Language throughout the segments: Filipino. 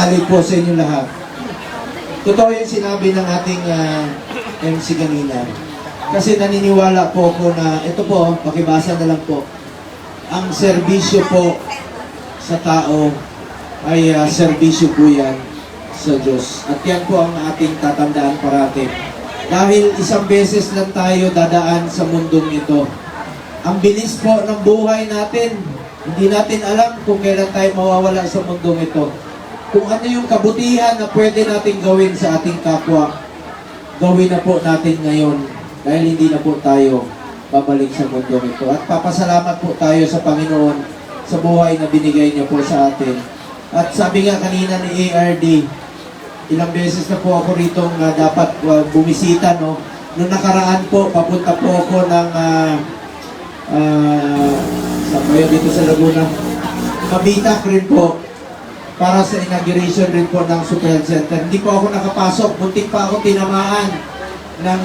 tanghali po sa inyo lahat. Totoo yung sinabi ng ating MC kanina. Kasi naniniwala po ako na, ito po, pakibasa na lang po, ang serbisyo po sa tao ay serbisyo po yan sa Diyos. At yan po ang ating tatandaan parati. Dahil isang beses lang tayo dadaan sa mundong ito. Ang bilis po ng buhay natin. Hindi natin alam kung kailan tayo mawawala sa mundong ito. Kung ano yung kabutihan na pwede natin gawin sa ating kapwa, gawin na po natin ngayon. Dahil hindi na po tayo babalik sa mundong ito. At papasalamat po tayo sa Panginoon sa buhay na binigay niya po sa atin. At sabi nga kanina ni ARD, ilang beses na po ako rito dapat bumisita, no? Noong nakaraan po, papunta po ako ng saan ba yun dito sa Laguna? Mabitak rin po para sa inauguration rin po ng Super Health Center. Hindi po ako nakapasok, muntik pa ako tinamaan ng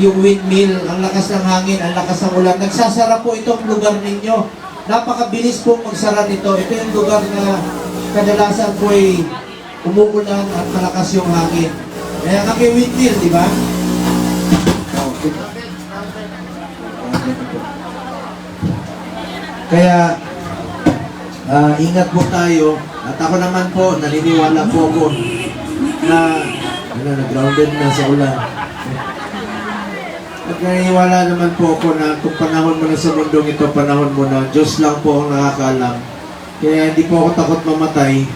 yung windmill, ang lakas ng hangin, ang lakas ng ulan. Nagsasara po itong lugar ninyo. Napakabilis po magsara nito. Ito yung lugar na kadalasan po ay umuulan at malakas yung hangin. Kaya kami windmill, di ba? Kaya ingat po tayo. At ako naman po, naniniwala po ako na nag-grounded na sa ulan. At naniniwala naman po ako na kung panahon mo na sa mundong ito, panahon mo na, Diyos lang po ang nakakaalam. Kaya hindi po ako takot mamatay.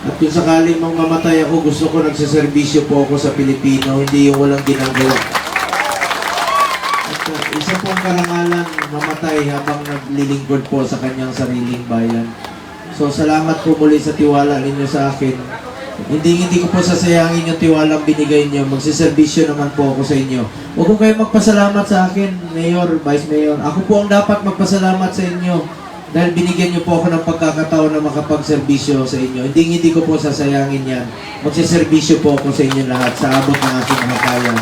At kung sakaling mamatay ako, gusto ko nagsaservisyo po ako sa Pilipino, hindi yung walang ginagawa. At isa pong karangalan, mamatay habang naglilingkod po sa kanyang sariling bayan. So salamat po muli sa tiwala ninyo sa akin. Hindi ko po sasayangin yung tiwalang binigay niyo. Magsiservisyo naman po ako sa inyo. Huwag ko kayo magpasalamat sa akin, Mayor, Vice Mayor. Ako po ang dapat magpasalamat sa inyo. Dahil binigyan niyo po ako ng pagkakataon na makapagserbisyo sa inyo. Hindi ko po sasayangin yan. Magsiservisyo po ako sa inyo lahat sa abot ng aking mga kaya.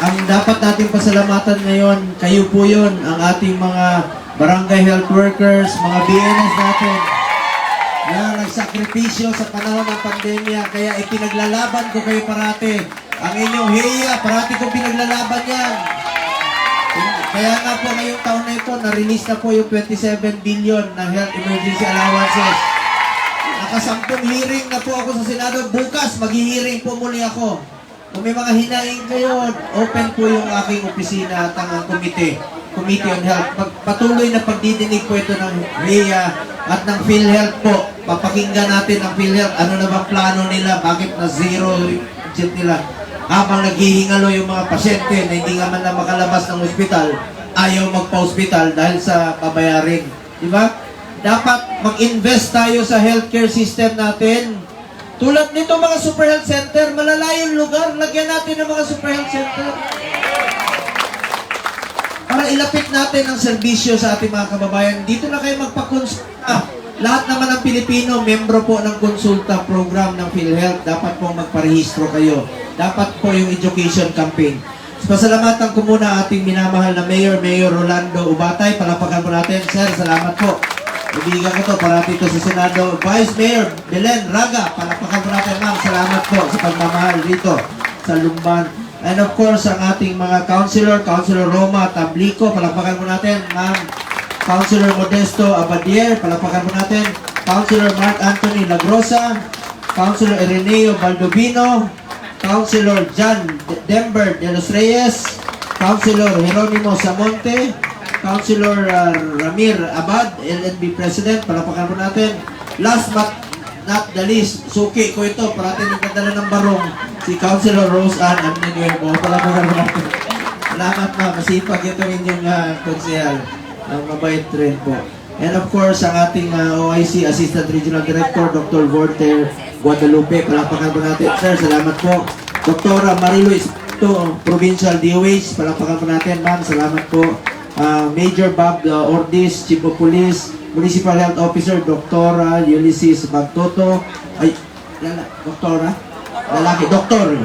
Ang dapat nating pasalamatan ngayon, kayo po yun, ang ating mga barangay health workers, mga BNS natin, na nagsakripisyo sa panahon ng pandemya. Kaya ipinaglalaban ko kayo parati. Ang inyong hiya, parati ko pinaglalaban yan. Kaya nga po ngayong taon na ito, na-release na po yung 27 billion na health emergency allowances. Nakasampung hearing na po ako sa Senado. Bukas, mag-hearing po muli ako. Kung may mga hinaing kayo, open po yung aking opisina at ang Committee on Health. Patuloy na pagdidinig po ito ng RIA at ng PhilHealth po. Papakinggan natin ang PhilHealth. Ano na bang plano nila? Bakit na zero yung budget nila? Habang naghihingalo yung mga pasyente na hindi nga man na makalabas ng ospital, ayaw magpa-ospital dahil sa pabayarin. Diba? Dapat mag-invest tayo sa healthcare system natin. Tulad nito mga super health center, malalayong lugar, lagyan natin ng mga super health center. Para ilapit natin ang serbisyo sa ating mga kababayan. Dito na kayo magpakonsulta. Lahat naman ng Pilipino, membro po ng konsulta program ng PhilHealth. Dapat pong magparehistro kayo. Dapat po yung education campaign. Pasalamatan ko muna ating minamahal na Mayor Rolando Ubatay. Palapakan po natin. Sir, salamat po. Ibigan ko to, parati ito sa Senado. Vice Mayor Belen Raga. Palapakan po natin, ma'am. Salamat po sa pagmamahal dito sa Lumban. And of course, ang ating mga Councilor Roma Tablico. Palapakan po natin, ma'am. Councilor Modesto Abadier, palapakan po natin. Councilor Mark Anthony Lagrosa, Councilor Ireneo Baldovino, Councilor John Denver de los Reyes, Councilor Jeronimo Samonte, Councilor Ramir Abad, LNB President, palapakan po natin. Last but not the least, suki ko ito, parating nagdadala ng barong, si Councilor Rose Ann Amninuevo, palapakan po natin. Salamat na, masipag ito inyong konsehal. Ang mabait rin po. And of course, ang ating OIC Assistant Regional Director, Dr. Voltaire Guadalupe. Palapakan po natin. Sir, salamat po. Dr. Marilo Espito, Provincial DOH. Palapakan po natin, ma'am. Salamat po. Major Bob Ordis, Chief of Police, Municipal Health Officer, Dr. Ulysses Magtoto. Ay, Doktora? Lalaki, Doktor.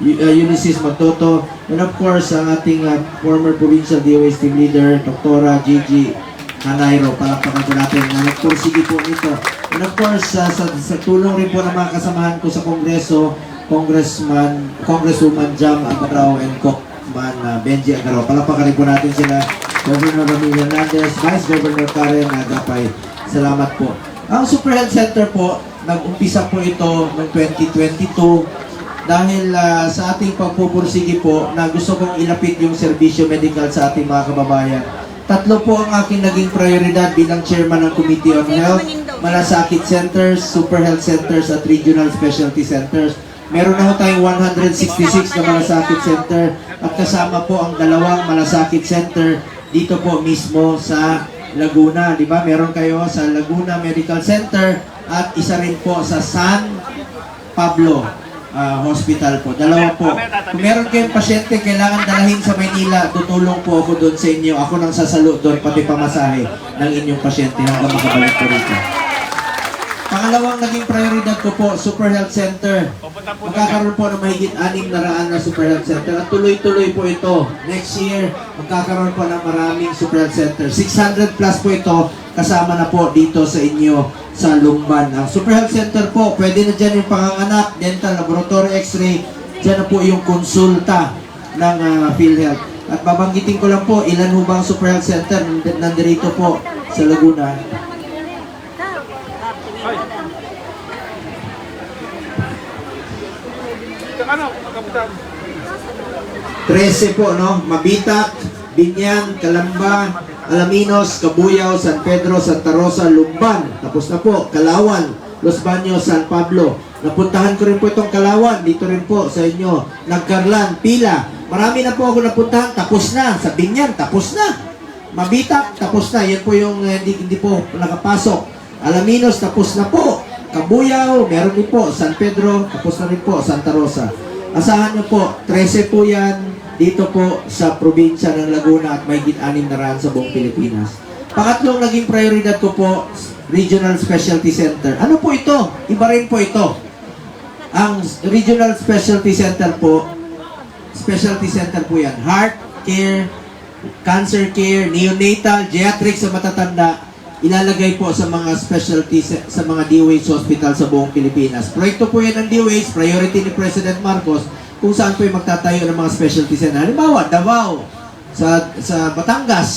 Ulysses Magtoto, and of course, ang ating former provincial DOH team leader, Dr. Gigi Hanairo. Palakpakan po natin na nagpursige po nito And of course, sa tulong rin po ng mga kasamahan ko sa Kongreso, Congresswoman Jam Agarao and Congressman Benji Agarao. Palapakan rin po natin sila. Governor Ramil Hernandez, Vice Governor Karen Agapay. Salamat po. Ang Super Health Center po, nag-umpisa po ito noong 2022 dahil sa ating pagpupursige po na gusto kong ilapit yung serbisyo medical sa ating mga kababayan. Tatlo po ang aking naging prioridad bilang chairman ng Committee on Health, Malasakit Centers, Super Health Centers at Regional Specialty Centers. Meron na ho tayong 166 na Malasakit Center at kasama po ang dalawang Malasakit Center dito po mismo sa Laguna, di ba? Meron kayo sa Laguna Medical Center at isa rin po sa San Pablo Hospital po. Dalawa po. Kung meron kayong pasyente kailangan dalahin sa Maynila, tutulong po ako doon sa inyo. Ako nang sasalo doon, pati pamasahe ng inyong pasyente hanggang makabalik po rito. Pangalawang naging prioridad ko po, Super Health Center. Magkakaroon po ng mahigit 600 na Super Health Center at tuloy-tuloy po ito. Next year, magkakaroon po ng maraming Super Health Center. 600 plus po ito, kasama na po dito sa inyo sa Lumban. Ang Super Health Center po, pwede na dyan yung panganganak, dental, laboratory, x-ray. Dyan na po yung konsulta ng PhilHealth. At babanggitin ko lang po, ilan ho bang Super Health Center nandirito po sa Laguna? Ano, kapitan? 13 po, no? Mabitak, Binyan, Calamba, Alaminos, Cabuyao, San Pedro, Santa Rosa, Lumban. Tapos na po, Kalawan, Los Baños, San Pablo. Napuntahan ko rin po itong Kalawan. Dito rin po sa inyo. Nagkarlan, Pila. Marami na po ako napuntahan. Tapos na. Sa Binyan, tapos na. Mabitak, tapos na. Yan po yung hindi po nakapasok. Alaminos, tapos na po. Cabuyao, meron din po. San Pedro, tapos na rin po. Santa Rosa. Asahan nyo po, 13 po yan dito po sa probinsya ng Laguna at may 600 sa buong Pilipinas. Pangatlong naging prioridad ko po, Regional Specialty Center. Ano po ito? Iba rin po ito. Ang Regional Specialty Center po, Specialty Center po yan. Heart care, cancer care, neonatal, geriatrics sa matatanda, ilalagay po sa mga specialty sa mga DOH hospital sa buong Pilipinas. Proyekto po yan ng DOH, priority ni President Marcos, kung saan po yung magtatayo ng mga specialty center. Halimbawa, Davao, sa Batangas,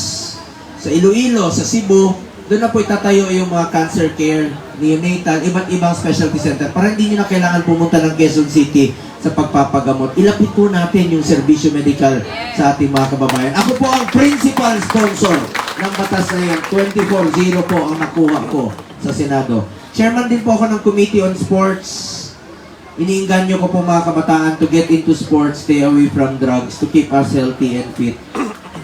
sa Iloilo, sa Cebu, doon na po itatayo yung mga cancer care, neonatal, iba't ibang specialty center para hindi nyo na kailangan pumunta ng Quezon City sa pagpapagamot. Ilapit po natin yung serbisyo medical sa ating mga kababayan. Ako po ang principal sponsor ng batas na yan. 24-0 po ang nakuha ko sa Senado. Chairman din po ako ng Committee on Sports. Iniinganyo ko po mga kabataan to get into sports, stay away from drugs, to keep us healthy and fit.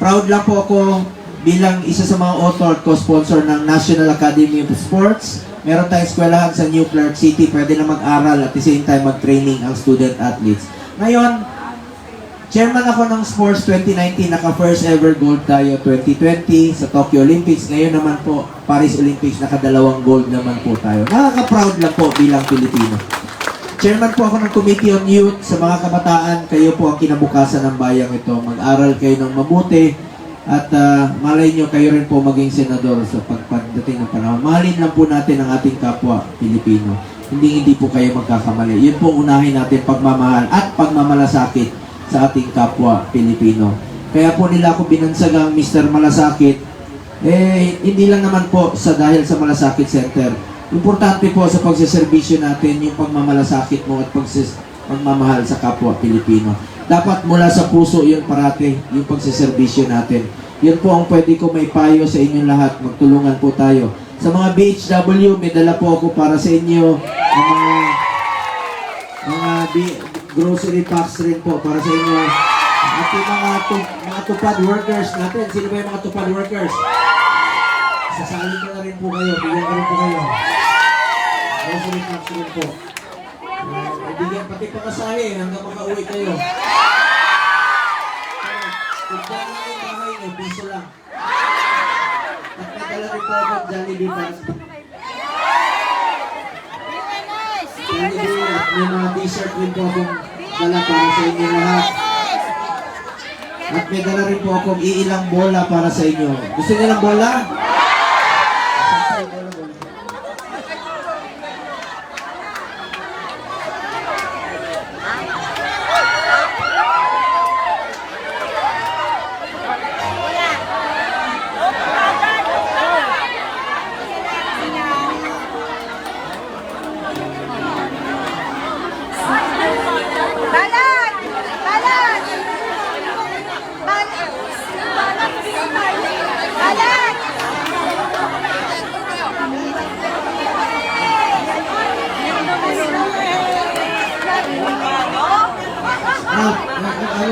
Proud lang po ako bilang isa sa mga author at co-sponsor ng National Academy of Sports. Meron tayong eskwelahan sa New Clark City. Pwede na mag-aral at the same time mag-training ang student athletes. Ngayon, chairman ako ng Sports 2019. Naka-first ever gold tayo 2020 sa Tokyo Olympics. Ngayon naman po, Paris Olympics, naka-2 gold naman po tayo. Nakaka-proud lang po bilang Pilipino. Chairman po ako ng Committee on Youth. Sa mga kabataan, kayo po ang kinabukasan ng bayang ito. Mag-aral kayo ng mabuti at malay nyo kayo rin po maging senador sa pagdating ng panahon. Mahalin lang po natin ang ating kapwa Pilipino. Hindi po kayo magkakamali. Yun po unahin natin, pagmamahal at pagmamalasakit sa ating kapwa Pilipino. Kaya po nila ako binansagang Mr. Malasakit. Hindi lang naman po dahil sa Malasakit Center. Importante po sa pagsiservisyo natin yung pagmamalasakit mo at pagmamahal sa kapwa Pilipino. Dapat mula sa puso yun parati, yung pagsiservisyo natin. Yun po ang pwede ko may payo sa inyong lahat. Magtulungan po tayo. Sa mga BHW, may dala po ako para sa inyo. Mga grocery packs rin po para sa inyo. At yung mga tupad workers natin. Sino ba yung mga tupad workers? Sasali ka na rin po kayo. Bigyan ka rin po kayo. Grocery packs rin po. Bigyan pati pakasahe hanggang makauwi kayo. Kung dyan lang yung bahay nyo, piso lang. At may dala rin po ako Jollibee Pass. Jollibee at may mga t-shirt rin po akong dala para sa inyo lahat. At may dala rin po akong iilang bola para sa inyo. Gusto niyo ng bola?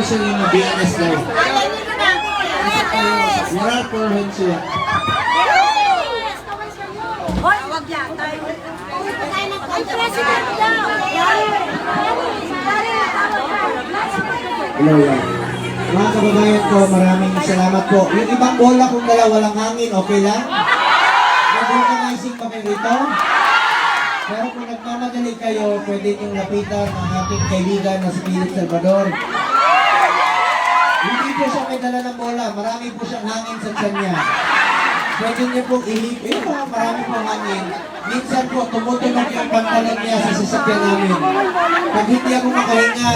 Provincial yung BNS daw. Moral Provincial. Hoy, wag yan. Ay, president daw. Hello, yan. Mga kababayan ko, maraming salamat po. Yung ibang bola kung dala walang hangin, okay lang? Mag-organizing pa kayo rito? Pero kung nagmamadali kayo, pwede niyong lapitan ang ating kaibigan na si Philip Salvador. Hindi po siya may dala ng bola, marami po siyang hangin sa tiyan niya. Pwede niyo pong ihip, marami pong hangin. Minsan po, tumutunog yung pantalon niya sa sasakyan namin. Pag hindi ako makahinga,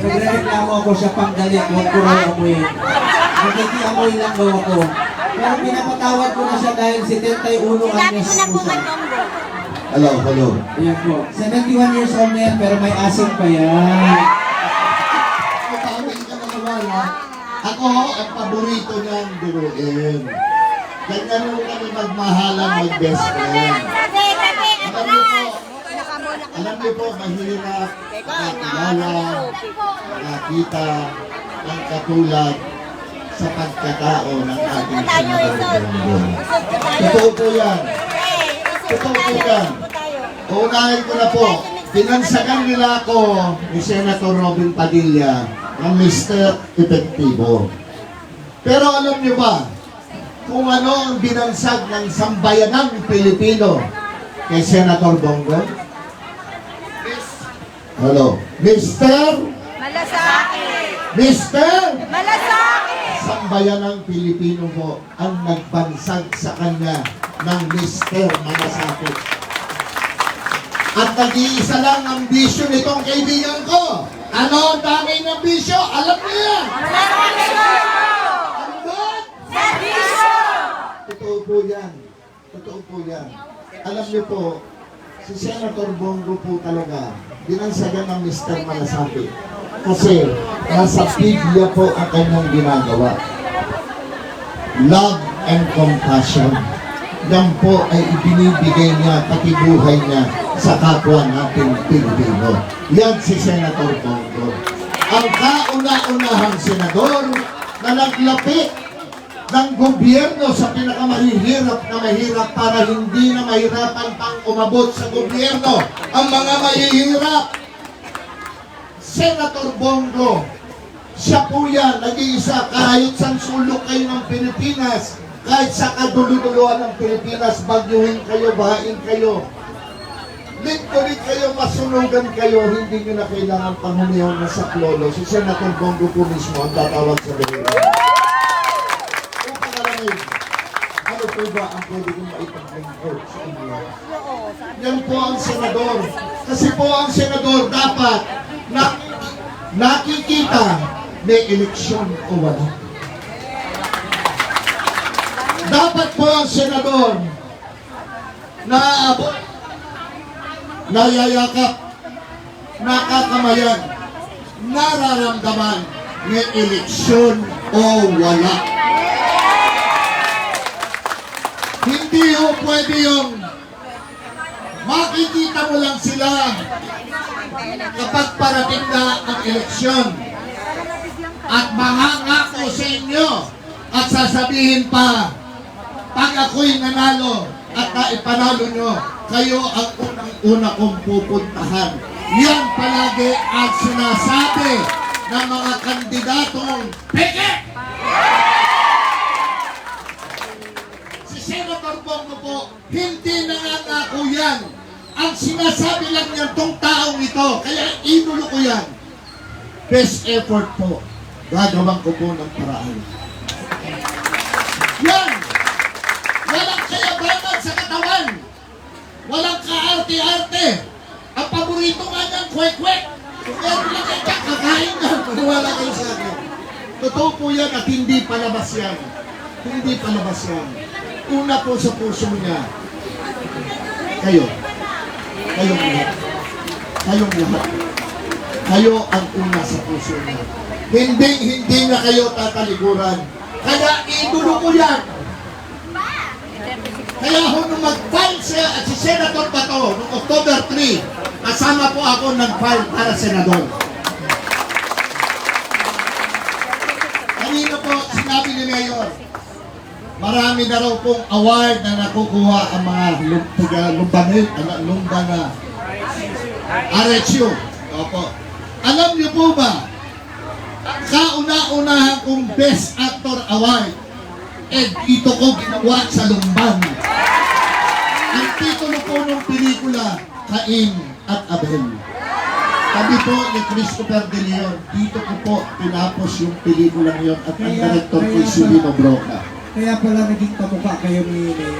nagre-reklamo ako siya pang galit, huwag ko raw amuyin. Nakikiamoy lang daw ako. Pero pinapatawad ko na siya dahil 71 anyos po siya. Hello, hello. Ayan po. 71 years old na yan, pero may asin pa yan. Pagkakawin ka na naman, ha? Ako, ang paborito niyang duruin. Ganyan mo kami magmahalan, mag-best friend. Alam niyo po, mahirap makakilala, makakita ng katulad sa pagkatao ng ating Senador Bongbong. Totoo po yan. Totoo po yan. Uunahin ko na po, pinansagan nila ako ni Senator Robin Padilla ng Mr. Epektibo. Pero alam niyo ba, kung ano ang binansag ng sambayanang Pilipino kay Senator Bongbong? Hello? Mr. Malasakit! Mr. Malasakit! Sambayanang Pilipino po ang nagbansag sa kanya ng Mr. Malasakit. At nag-iisa lang ang bisyo nitong kaibigan ko. Ano ang dami ng bisyo? Alam niyo yan! Ano ba? Totoo po yan. Totoo po yan. Alam niyo po, si Senator Bongo po talaga, binansagan ng Mr. Malasakit. Kasi nasa Biblia po ang kanyang ginagawa. Love and compassion. Yan po ay ibinibigay niya, pati buhay niya sa kapwa nating Pilipino. Yan si Senator Bongo. Ang kauna-unahang senador na naglapit ng gobyerno sa pinakamahihirap na mahirap para hindi na mahirapan pang umabot sa gobyerno ang mga mahihirap. Senator Bongo, siya po yan, nag-iisa kahit sa sulok kayo ng Pilipinas, kahit sa kaduluduluan ng Pilipinas, bagyuhin kayo, bahain kayo. Lingkurin kayo, masunugan kayo, hindi nyo na kailangan pangumiyaw na sa klolo. Si Senator Bongo po mismo ang tatawag sa biro. Ano po ba ang pwede kong maipag-lingkod sa inyo? Yan po ang senador. Kasi po ang senador dapat nakikita may eleksyon o wala. Dapat po ang senador naaabot, nayayakap, nakakamayan, nararamdaman may eleksyon o wala. Hindi ho pwede yung makikita mo lang sila kapag parating na ang eleksyon at mangangako sa inyo at sasabihin pa, pag ako'y nanalo at naipanalo nyo, kayo ang unang-una kong pupuntahan. Yan palagi ang sinasabi ng mga kandidatong peke! Si Senator Bongo po, hindi nangangako yan. Ang sinasabi lang niyan tong taong ito, kaya idolo ko yan. Best effort po. Gagawan ko po ng paraan. Yan! Walang kayabangan sa katawan. Walang kaarte-arte. Ang paborito nga niyan, kwek-kwek. Kung meron lang kayo, kakain na. Wala kayo sa akin. Totoo po yan at hindi palabas yan. Hindi palabas yan. Una po sa puso niya, kayo. Kayong lahat. Kayong lahat. Kayo ang una sa puso niya. Hindi na kayo tatalikuran. Kaya idolo ko yan. Kaya ho nung mag-file si Senator Bato noong October 3, kasama po ako nag-file para senador. ni Mayor, marami na raw pong award na nakukuha ang mga lumban na RHU. Opo. Alam niyo po ba, kauna-unahan kong Best Actor Award, dito ko ginawa sa Lumban. Ang titulo po ng pelikula, Cain at Abel. Kami po ni Christopher De Leon, dito ko po tinapos yung pelikulang yon at ang director ko si Lino Broca. Kaya pala naging kamukha kayo ni Mayor.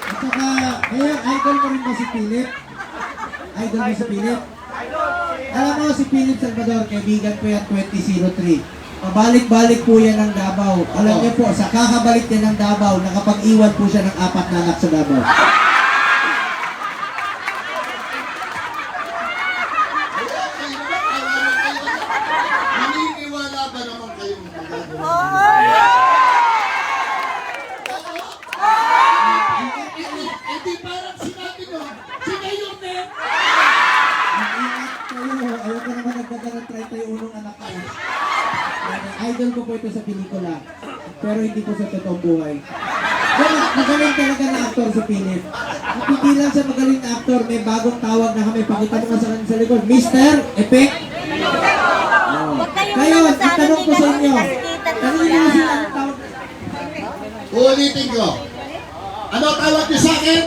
At saka, Mayor, idol mo rin ba si Philip? Idol mo si Philip? Alam mo si Philip Salvador, kaibigan ko yan 2003. Pabalik-balik po yan ng Davao. Alam niyo po, sa kakabalik niya ng Davao, nakapag-iwan po siya ng 4 na anak sa Davao. Naniniwala ba naman kayong magagawa? Hindi parang sinabi nyo, si Mayor din. Ayoko naman nagdadala ng 31 anak ko. Idol ko po ito sa pelikula, pero hindi po sa totoong buhay. Magaling talaga na aktor si Philip. Napigilan sa magaling na aktor, may bagong tawag na kami. Pakita mo nga sa kanya sa likod, Mr. Epic. Kayo, itanong ko sa inyo. Tanongin niyo sila ang tawag. Ulitin ko. Ano tawag niyo sa akin?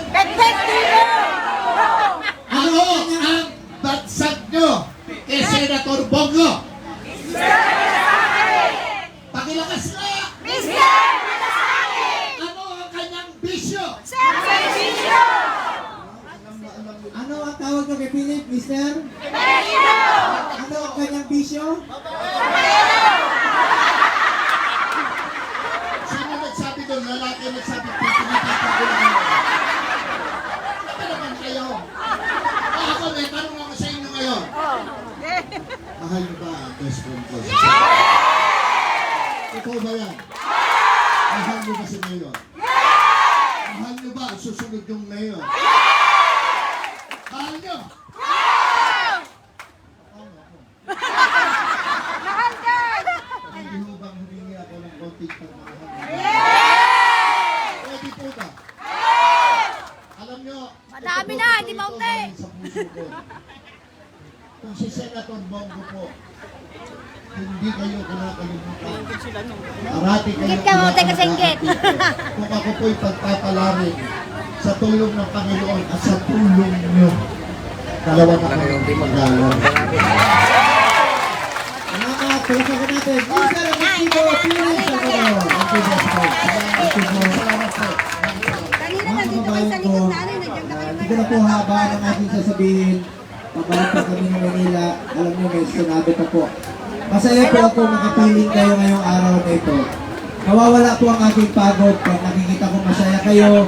Ano ang bansag niyo kay Senator Bongo? Pakilakas na! Ano ang kanyang bisyo? Ano ang tawag ko kay Philip, Mr.? Ano ang kanyang bisyo? Sino nagsabi doon? Lalaki nagsabi pinipipagulahan mo. Ano naman kayo? Ako, may tanong ako sa inyo ngayon. Mahal niyo ba ang best friend ko? Totoo ba yan? Mahal niyo ba si Mayor? Mahal niyo ba ang susunod yung Mayor? Mahal niyo? Hindi mo bang humingi ako ng konting pagmamahal? Pwede po ba? Alam niyo, Madami ito na, po, hindi ito maunti. galing sa puso ko. Kung si Senator Bongo po, hindi kayo kinakalimutan. Arati kayo Ingit ka, maunti ka sa inggit. Kung ako po'y pagpapalarin sa tulong ng Panginoon at sa tulong niyo, dalawa na kami mag-aaral. Salamat, tulungan ko natin. Mr. Amigo, Philip Salvador. Thank you, Boss Boy. Thank you, Boss. Salamat po. Kanina Mga nandito kayo kababayan sa ko, likod namin, nandiyan na kayo. hindi ko na po haba ang aking sasabihin. Pabalik pa kami ng Manila. Alam niyo, may sinabi pa po. Masaya po ako makapiling kayo ngayong araw na ito. Nawawala po ang aking pagod pag nakikita ko masaya kayo.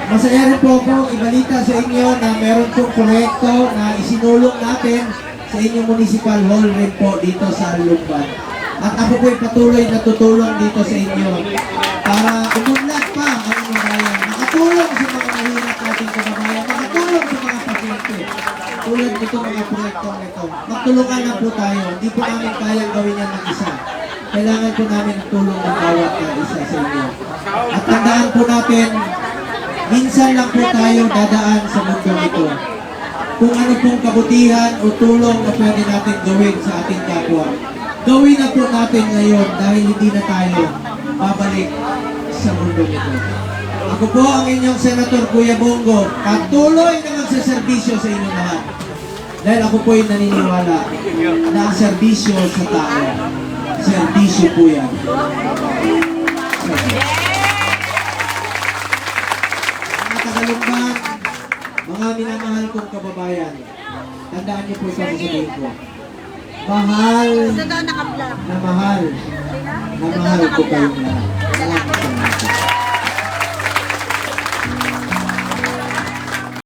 Masaya rin po ako ibalita sa inyo na meron pong proyekto na isinulong natin sa inyong municipal hall rin po dito sa Lumban. At ako po'y patuloy na tutulong dito sa inyo para umunlad pa ang inyong bayan. Makatulong sa mga mahirap nating kababayan, makatulong sa mga pasyente. Tulad nito mga proyektong ito. Magtulungan lang po tayo. Hindi po namin kayang gawin yan mag-isa. Kailangan po namin ang tulong ng bawat isa sa inyo. At tandaan po natin, minsan lang po tayo dadaan sa mundo ito. Kung ano pong kabutihan o tulong na pwede natin gawin sa ating kapwa, gawin na po natin ngayon dahil hindi na tayo babalik sa mundo ito. Ako po ang inyong Senator Kuya Bongo, patuloy na magsaservisyo sa inyong lahat. Dahil ako po ay naniniwala na ang serbisyo sa tao, serbisyo po yan. Mga tagalumban, mga minamahal kong kababayan, tandaan niyo po ito sasabihin ko. Mahal Totoo naka-vlog. na mahal ko kayong lahat.